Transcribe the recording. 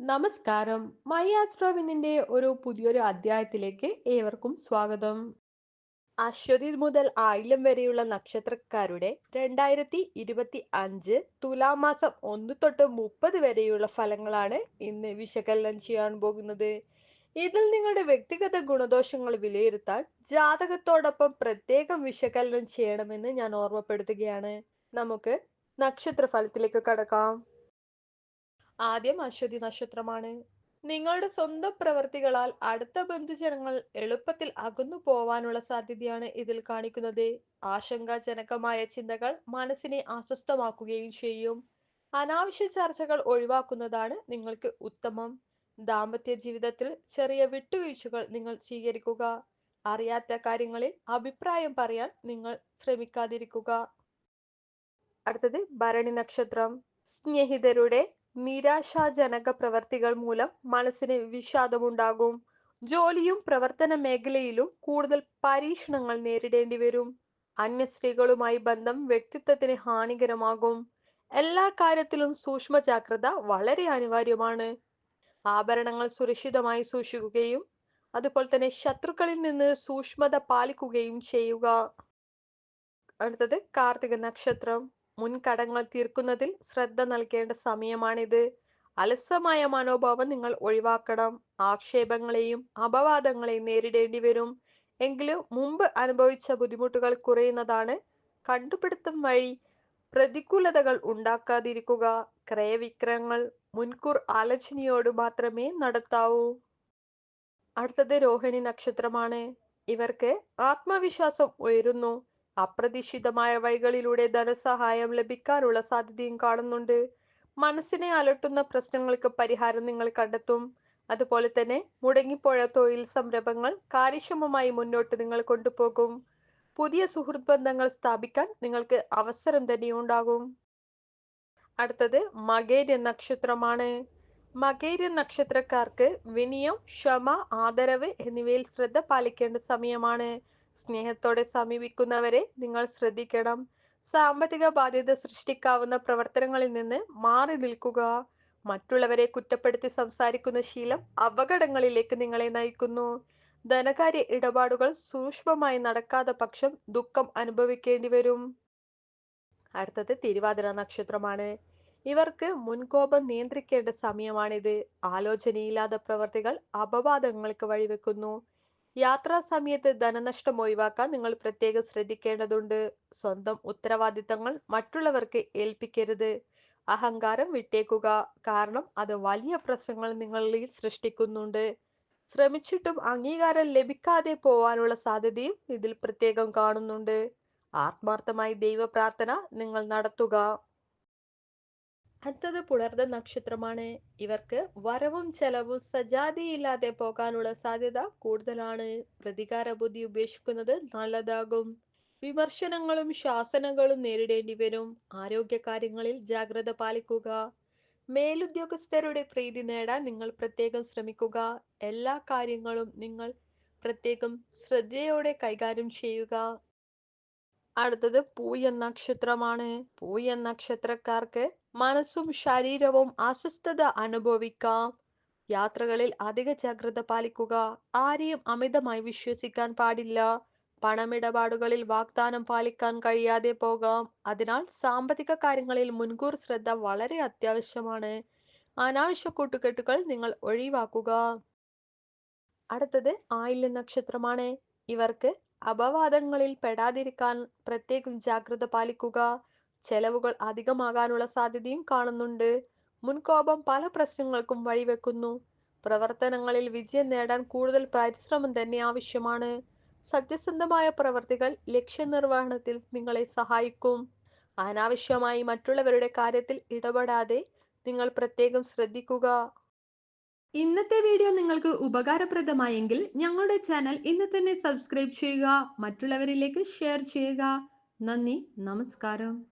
നമസ്കാരം. മൈ ആസ്ട്രോവിനിന്റെ പുതിയൊരു അധ്യായത്തിലേക്ക് ഏവർക്കും സ്വാഗതം. അശ്വതി മുതൽ ആയില്യം വരെയുള്ള നക്ഷത്രക്കാരുടെ 2025 തുലാമാസം 1 തൊട്ട് 30 വരെയുള്ള ഫലങ്ങളാണ് ഇന്ന് വിശകലനം ചെയ്യാൻ പോകുന്നത്. ഇതിൽ നിങ്ങളുടെ വ്യക്തിഗത ഗുണദോഷങ്ങൾ വിലയിരുത്താൻ ജാതകത്തോടൊപ്പം പ്രത്യേകം വിശകലനം ചെയ്യണമെന്ന് ഞാൻ ഓർമ്മപ്പെടുത്തുകയാണ്. നമുക്ക് നക്ഷത്ര ഫലത്തിലേക്ക് കടക്കാം. ആദ്യം അശ്വതി നക്ഷത്രമാണ്. നിങ്ങളുടെ സ്വന്തം പ്രവൃത്തികളാൽ അടുത്ത ബന്ധുജനങ്ങൾ എളുപ്പത്തിൽ അകന്നു പോവാനുള്ള സാധ്യതയാണ് ഇതിൽ കാണിക്കുന്നത്. ആശങ്കാജനകമായ ചിന്തകൾ മനസ്സിനെ അസ്വസ്ഥമാക്കുകയും ചെയ്യും. അനാവശ്യ ചർച്ചകൾ ഒഴിവാക്കുന്നതാണ് നിങ്ങൾക്ക് ഉത്തമം. ദാമ്പത്യ ജീവിതത്തിൽ ചെറിയ വിട്ടുവീഴ്ചകൾ നിങ്ങൾ സ്വീകരിക്കുക. അറിയാത്ത കാര്യങ്ങളിൽ അഭിപ്രായം പറയാൻ നിങ്ങൾ ശ്രമിക്കാതിരിക്കുക. അടുത്തത് ഭരണി നക്ഷത്രം. സ്നേഹിതരുടെ നിരാശാജനക പ്രവർത്തികൾ മൂലം മനസ്സിന് വിഷാദമുണ്ടാകും. ജോലിയും പ്രവർത്തന മേഖലയിലും കൂടുതൽ പരീക്ഷണങ്ങൾ നേരിടേണ്ടി വരും. അന്യ സ്ത്രീകളുമായി ബന്ധം വ്യക്തിത്വത്തിന് ഹാനികരമാകും. എല്ലാ കാര്യത്തിലും സൂക്ഷ്മ ജാഗ്രത വളരെ അനിവാര്യമാണ്. ആഭരണങ്ങൾ സുരക്ഷിതമായി സൂക്ഷിക്കുകയും അതുപോലെ തന്നെ ശത്രുക്കളിൽ നിന്ന് സൂക്ഷ്മത പാലിക്കുകയും ചെയ്യുക. അടുത്തത് കാർത്തിക നക്ഷത്രം. മുൻകടങ്ങൾ തീർക്കുന്നതിൽ ശ്രദ്ധ നൽകേണ്ട സമയമാണിത്. അലസമായ മനോഭാവം നിങ്ങൾ ഒഴിവാക്കണം. ആക്ഷേപങ്ങളെയും അപവാദങ്ങളെയും നേരിടേണ്ടി വരും. എങ്കിലും മുമ്പ് അനുഭവിച്ച ബുദ്ധിമുട്ടുകൾ കുറയുന്നതാണ്. കണ്ടുപിടുത്തം വഴി പ്രതികൂലതകൾ ഉണ്ടാക്കാതിരിക്കുക. ക്രയവിക്രയങ്ങൾ മുൻകൂർ ആലോചനയോട് മാത്രമേ നടത്താവൂ. അടുത്തത് രോഹിണി നക്ഷത്രമാണ്. ഇവർക്ക് ആത്മവിശ്വാസം ഉയരുന്നു. അപ്രതീക്ഷിതമായ വഴികളിലൂടെ ധനസഹായം ലഭിക്കാനുള്ള സാധ്യതയും കാണുന്നുണ്ട്. മനസ്സിനെ അലട്ടുന്ന പ്രശ്നങ്ങൾക്ക് പരിഹാരം നിങ്ങൾ കണ്ടെത്തും. അതുപോലെ തന്നെ മുടങ്ങിപ്പോയ തൊഴിൽ സംരംഭങ്ങൾ കാര്യക്ഷമമായി മുന്നോട്ട് നിങ്ങൾ കൊണ്ടുപോകും. പുതിയ സുഹൃത്ത് ബന്ധങ്ങൾ സ്ഥാപിക്കാൻ നിങ്ങൾക്ക് അവസരം തന്നെ ഉണ്ടാകും. അടുത്തത് മകേര നക്ഷത്രമാണ്. മകേര നക്ഷത്രക്കാർക്ക് വിനയം, ക്ഷമ, ആദരവ് എന്നിവയിൽ ശ്രദ്ധ പാലിക്കേണ്ട സമയമാണ്. സ്നേഹത്തോടെ സമീപിക്കുന്നവരെ നിങ്ങൾ ശ്രദ്ധിക്കണം. സാമ്പത്തിക ബാധ്യത സൃഷ്ടിക്കാവുന്ന പ്രവർത്തനങ്ങളിൽ നിന്ന് മാറി നിൽക്കുക. മറ്റുള്ളവരെ കുറ്റപ്പെടുത്തി സംസാരിക്കുന്ന ശീലം അപകടങ്ങളിലേക്ക് നിങ്ങളെ നയിക്കുന്നു. ധനകാര്യ ഇടപാടുകൾ സൂക്ഷ്മമായി നടക്കാത്ത പക്ഷം ദുഃഖം അനുഭവിക്കേണ്ടി വരും. അടുത്തത് തിരുവാതിര നക്ഷത്രമാണ്. ഇവർക്ക് മുൻകോപം നിയന്ത്രിക്കേണ്ട സമയമാണിത്. ആലോചനയില്ലാത്ത പ്രവർത്തികൾ അപവാദങ്ങൾക്ക് വഴിവെക്കുന്നു. യാത്രാ സമയത്ത് ധനനഷ്ടം ഒഴിവാക്കാൻ നിങ്ങൾ പ്രത്യേകം ശ്രദ്ധിക്കേണ്ടതുണ്ട്. സ്വന്തം ഉത്തരവാദിത്തങ്ങൾ മറ്റുള്ളവർക്ക് ഏൽപ്പിക്കരുത്. അഹങ്കാരം വിട്ടേക്കുക, കാരണം അത് വലിയ പ്രശ്നങ്ങൾ നിങ്ങളിൽ സൃഷ്ടിക്കുന്നുണ്ട്. ശ്രമിച്ചിട്ടും അംഗീകാരം ലഭിക്കാതെ പോവാനുള്ള സാധ്യതയും ഇതിൽ പ്രത്യേകം കാണുന്നുണ്ട്. ആത്മാർത്ഥമായി ദൈവ പ്രാർത്ഥന നിങ്ങൾ നടത്തുക. അടുത്തത് പുണർദ നക്ഷത്രമാണ്. ഇവർക്ക് വരവും ചെലവും സജാതിയില്ലാതെ പോകാനുള്ള സാധ്യത കൂടുതലാണ്. പ്രതികാര ബുദ്ധി ഉപേക്ഷിക്കുന്നത് നല്ലതാകും. വിമർശനങ്ങളും ശാസനകളും നേരിടേണ്ടി വരും. ആരോഗ്യകാര്യങ്ങളിൽ ജാഗ്രത പാലിക്കുക. മേലുദ്യോഗസ്ഥരുടെ പ്രീതി നേടാൻ നിങ്ങൾ പ്രത്യേകം ശ്രമിക്കുക. എല്ലാ കാര്യങ്ങളും നിങ്ങൾ പ്രത്യേകം ശ്രദ്ധയോടെ കൈകാര്യം ചെയ്യുക. അടുത്തത് പൂയം നക്ഷത്രമാണ്. പൂയം നക്ഷത്രക്കാർക്ക് മനസ്സും ശരീരവും അസ്വസ്ഥത അനുഭവിക്കാം. യാത്രകളിൽ അധിക ജാഗ്രത പാലിക്കുക. ആരെയും അമിതമായി വിശ്വസിക്കാൻ പാടില്ല. പണമിടപാടുകളിൽ വാഗ്ദാനം പാലിക്കാൻ കഴിയാതെ പോകാം. അതിനാൽ സാമ്പത്തിക കാര്യങ്ങളിൽ മുൻകൂർ ശ്രദ്ധ വളരെ അത്യാവശ്യമാണ്. അനാവശ്യ കൂട്ടുകെട്ടുകൾ നിങ്ങൾ ഒഴിവാക്കുക. അടുത്തത് ആയില്യ നക്ഷത്രമാണ്. ഇവർക്ക് അപവാദങ്ങളിൽ പെടാതിരിക്കാൻ പ്രത്യേകം ജാഗ്രത പാലിക്കുക. ചെലവുകൾ അധികമാകാനുള്ള സാധ്യതയും കാണുന്നുണ്ട്. മുൻകോപം പല പ്രശ്നങ്ങൾക്കും വഴിവെക്കുന്നു. പ്രവർത്തനങ്ങളിൽ വിജയം നേടാൻ കൂടുതൽ പരിശ്രമം തന്നെ ആവശ്യമാണ്. സത്യസന്ധമായ പ്രവർത്തികൾ ലക്ഷ്യനിർവഹണത്തിൽ നിങ്ങളെ സഹായിക്കും. അനാവശ്യമായി മറ്റുള്ളവരുടെ കാര്യത്തിൽ ഇടപെടാതെ നിങ്ങൾ പ്രത്യേകം ശ്രദ്ധിക്കുക. ഇന്നത്തെ വീഡിയോ നിങ്ങൾക്ക് ഉപകാരപ്രദമായെങ്കിൽ ഞങ്ങളുടെ ചാനൽ ഇന്ന് തന്നെ സബ്സ്ക്രൈബ് ചെയ്യുക. മറ്റുള്ളവരിലേക്ക് ഷെയർ ചെയ്യുക. നന്ദി, നമസ്കാരം.